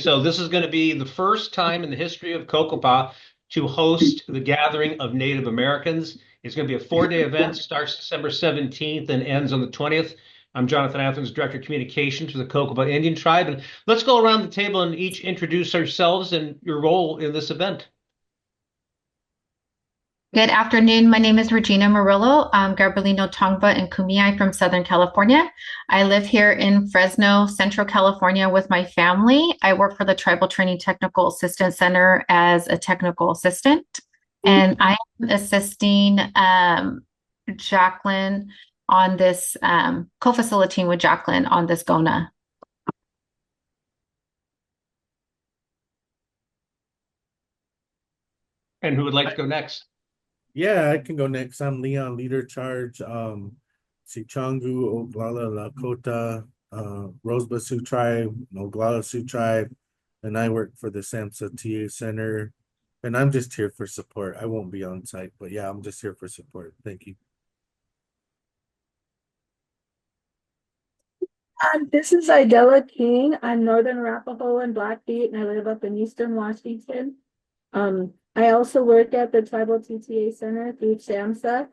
So this is going to be the first time in the history of Cocopah to host the gathering of Native Americans. It's going to be a 4-day event, starts December 17th and ends on the 20th. I'm Jonathan Athens, Director of Communications for the Cocopah Indian Tribe. And let's go around the table and each introduce ourselves and your role in this event. Good afternoon. My name is Regina Murillo. I'm Garbalino Tongva and Kumeyaay from Southern California. I live here in Fresno, Central California with my family. I work for the Tribal Training Technical Assistance Center as a technical assistant, and I am assisting Jacqueline on this, co-facilitating with Jacqueline on this GONA. And who would like to go next? Yeah, I can go next. I'm Leon, leader charge, Sichangu, Oglala, Lakota, Rosebud Sioux Tribe, Oglala Sioux Tribe, and I work for the SAMHSA TA Center. And I'm just here for support. I won't be on site, but yeah, I'm just here for support. Thank you. This is Idella King. I'm Northern Arapaho and Blackfeet, and I live up in Eastern Washington. I also work at the Tribal TTA Center through SAMHSA.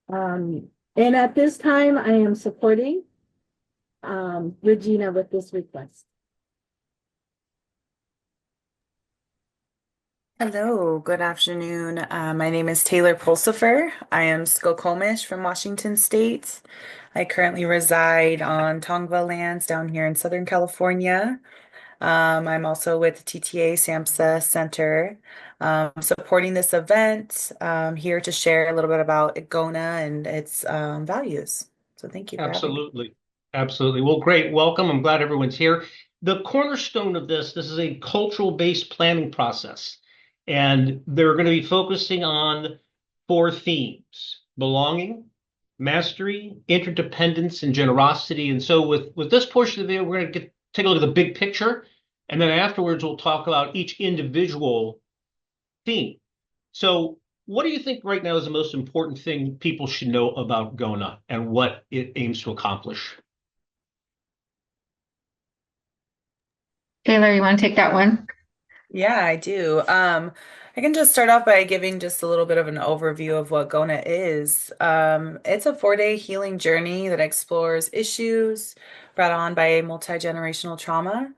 And at this time, I am supporting Regina with this request. Hello, good afternoon. My name is Taylor Pulsifer. I am Skokomish from Washington State. I currently reside on Tongva lands down here in Southern California. I'm also with the TTA SAMHSA Center, supporting this event, here to share a little bit about GONA and its values. So thank you for having me. Absolutely. Absolutely. Well, great. Welcome. I'm glad everyone's here. The cornerstone of this is a cultural-based planning process. And they're going to be focusing on 4 themes: belonging, mastery, interdependence, and generosity. And so with this portion of the video, we're going to take a look at the big picture. And then afterwards, we'll talk about each individual theme. So what do you think right now is the most important thing people should know about GONA and what it aims to accomplish? Taylor, you want to take that one? Yeah, I do. I can just start off by giving just a little bit of an overview of what GONA is. It's a 4-day healing journey that explores issues brought on by multi-generational trauma.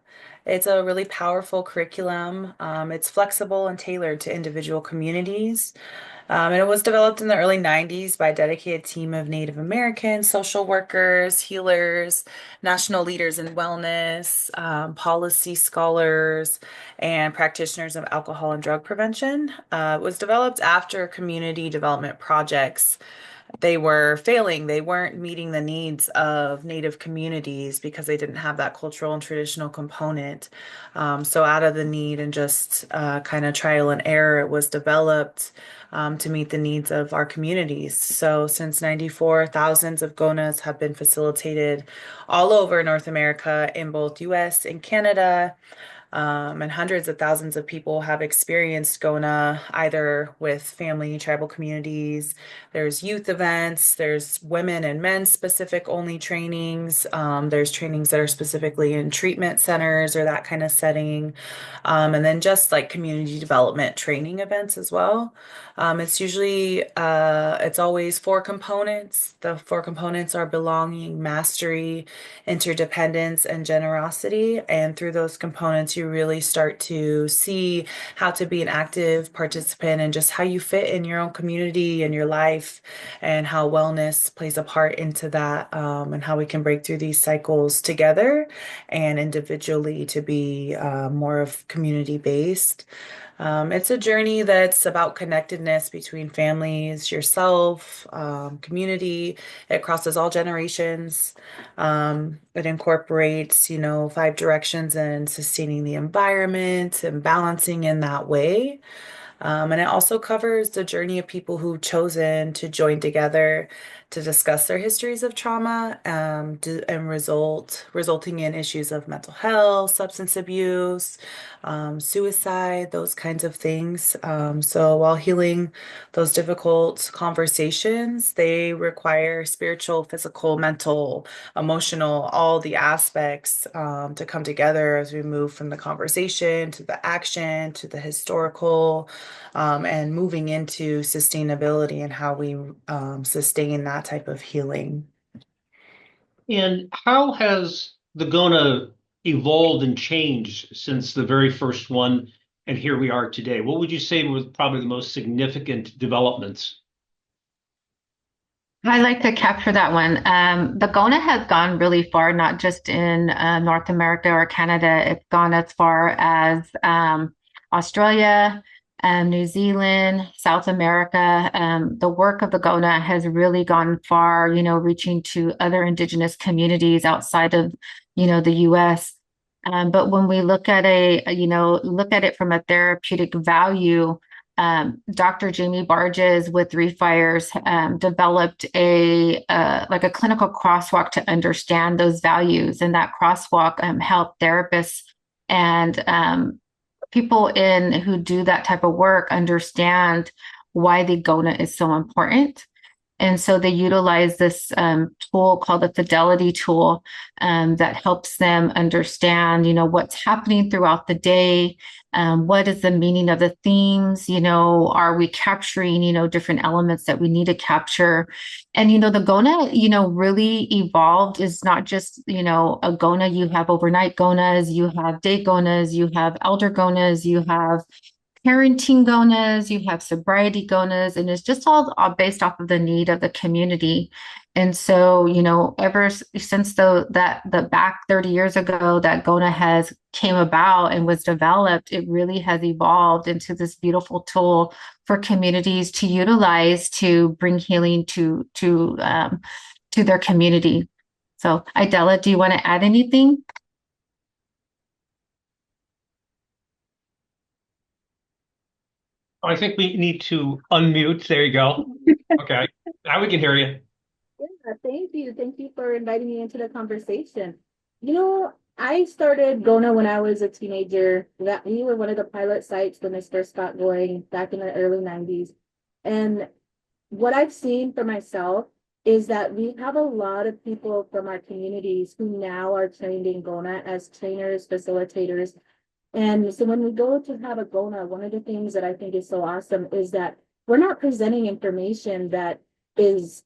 It's a really powerful curriculum. It's flexible and tailored to individual communities. And it was developed in the early 90s by a dedicated team of Native Americans, social workers, healers, national leaders in wellness, policy scholars, and practitioners of alcohol and drug prevention. It was developed after community development projects. They were failing. They weren't meeting the needs of Native communities because they didn't have that cultural and traditional component. So out of the need and just kind of trial and error, it was developed to meet the needs of our communities. So since 94, thousands of GONAs have been facilitated all over North America in both US and Canada. And hundreds of thousands of people have experienced GONA either with family, tribal communities. There's youth events, there's women and men specific only trainings. There's trainings that are specifically in treatment centers or that kind of setting. And then just like community development training events as well. It's always 4 components. The 4 components are belonging, mastery, interdependence, and generosity. And through those components, you really start to see how to be an active participant and just how you fit in your own community and your life and how wellness plays a part into that, and how we can break through these cycles together and individually to be more of community based. It's a journey that's about connectedness between families, yourself, community. It crosses all generations. It incorporates, 5 directions and sustaining the environment and balancing in that way. And it also covers the journey of people who've chosen to join together to discuss their histories of trauma, and resulting in issues of mental health, substance abuse, suicide, those kinds of things. So while healing those difficult conversations, they require spiritual, physical, mental, emotional, all the aspects to come together as we move from the conversation to the action to the historical, and moving into sustainability and how we sustain that type of healing. And how has the Gona evolved and changed since the very first one and here we are today? What would you say were probably the most significant developments? I like to capture that one. The Gona has gone really far, not just in North America or Canada. It's gone as far as Australia, New Zealand, South America. The work of the Gona has really gone far, reaching to other indigenous communities outside of, the US. But when we look at look at it from a therapeutic value, Dr. Jamie Barges with Three Fires developed a clinical crosswalk to understand those values, and that crosswalk helped therapists and people in who do that type of work understand why the Gona is so important. And so they utilize this tool called the Fidelity tool that helps them understand, what's happening throughout the day. What is the meaning of the themes? Are we capturing, different elements that we need to capture? And, the Gona, really evolved is not just, a Gona. You have overnight Gonas, you have day Gonas, you have elder Gonas, you have parenting gonas, you have sobriety gonas, and it's just all based off of the need of the community. And so, ever since the back 30 years ago that Gona has came about and was developed, it really has evolved into this beautiful tool for communities to utilize to bring healing to their community. So, Idella, do you want to add anything? I think we need to unmute. There you go. Okay. Now we can hear you. Yeah, thank you. Thank you for inviting me into the conversation. I started Gona when I was a teenager. That we were one of the pilot sites when this first got going back in the early 90s. And what I've seen for myself is that we have a lot of people from our communities who now are trained in Gona as trainers, facilitators. And so when we go to have a Gona, one of the things that I think is so awesome is that we're not presenting information that is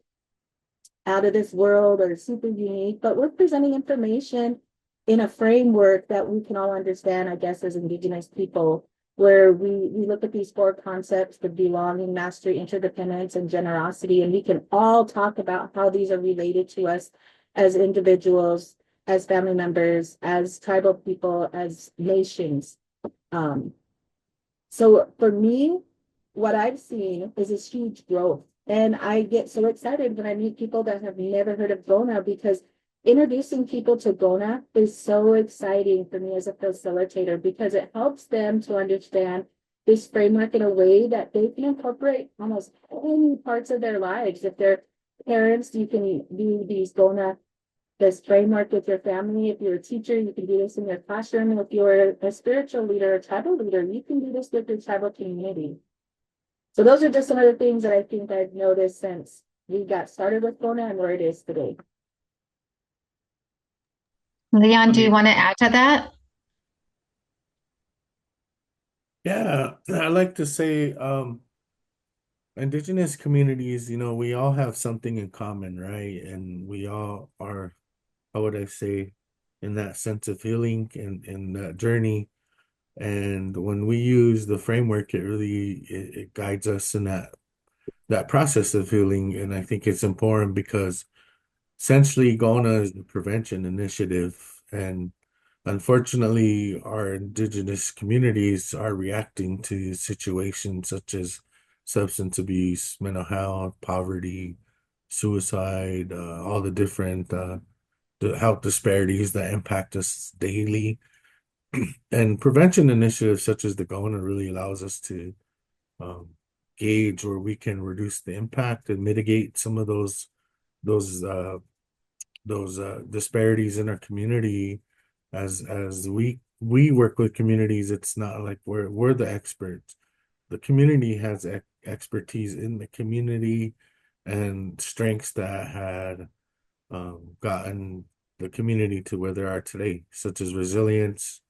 out of this world or super unique, but we're presenting information in a framework that we can all understand, I guess, as Indigenous people, where we look at these four concepts of belonging, mastery, interdependence, and generosity, and we can all talk about how these are related to us as individuals, as family members, as tribal people, as nations. Um, so for me, what I've seen is this huge growth. And I get so excited when I meet people that have never heard of Gona, because introducing people to Gona is so exciting for me as a facilitator, because it helps them to understand this framework in a way that they can incorporate almost any parts of their lives. If they're parents, you can do these Gona, this framework with your family. If you're a teacher, you can do this in your classroom. If you're a spiritual leader, a tribal leader, you can do this with your tribal community. So those are just some of the things that I think I've noticed since we got started with Gona and where it is today. Leon, do you want to add to that? Yeah, I like to say, indigenous communities, we all have something in common, right? And we all are, how would I say, in that sense of healing and in that journey. And when we use the framework, it guides us in that process of healing. And I think it's important because essentially Gona is the prevention initiative. And unfortunately, our indigenous communities are reacting to situations such as substance abuse, mental health, poverty, suicide, all the different the health disparities that impact us daily. And prevention initiatives such as the GONA really allows us to um, gauge where we can reduce the impact and mitigate some of those disparities in our community. As we work with communities, it's not like we're the experts. The community has expertise in the community and strengths that had gotten the community to where they are today, such as resilience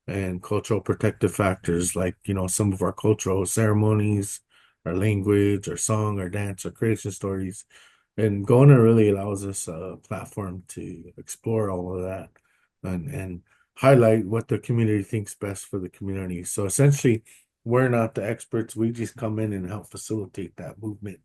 and cultural protective factors, like, some of our cultural ceremonies, our language, our song, our dance, our creation stories. And Gona really allows us a platform to explore all of that and highlight what the community thinks best for the community. So essentially, we're not the experts. We just come in and help facilitate that movement.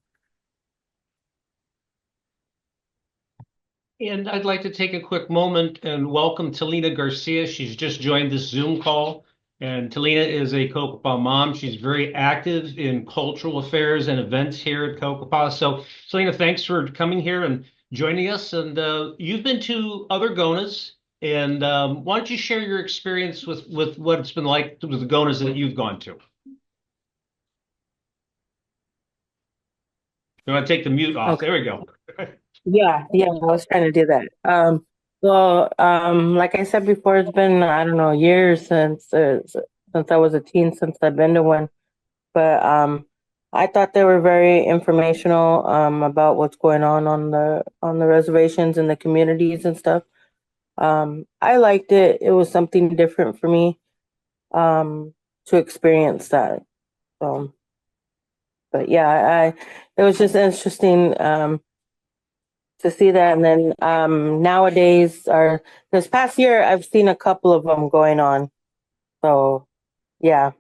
And I'd like to take a quick moment and welcome Talina Garcia. She's just joined this Zoom call. And Talina is a Cocopah mom. She's very active in cultural affairs and events here at Cocopah. So, Talina, thanks for coming here and joining us. And you've been to other Gonas. And why don't you share your experience with what it's been like with the Gonas that you've gone to? You want to take the mute off? Okay. There we go. Yeah, I was trying to do that. Like I said before, it's been, I don't know, years since I was a teen, since I've been to one. But I thought they were very informational about what's going on the reservations and the communities and stuff. I liked it. It was something different for me to experience that. But yeah, it was just interesting to see that. And then nowadays, or this past year, I've seen a couple of them going on. So yeah.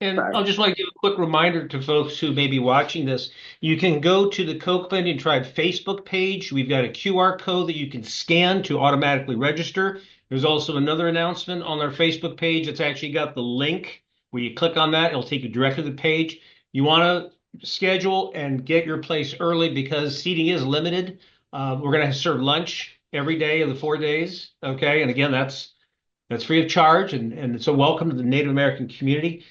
And Sorry. I'll just want to give a quick reminder to folks who may be watching this. You can go to the Cocopah Indian Tribe Facebook page. We've got a QR code that you can scan to automatically register. There's also another announcement on our Facebook page. It's actually got the link where you click on that. It'll take you directly to the page. You want to schedule and get your place early because seating is limited. We're going to serve lunch every day of the 4 days. Okay. And again, that's free of charge. And so welcome to the Native American community.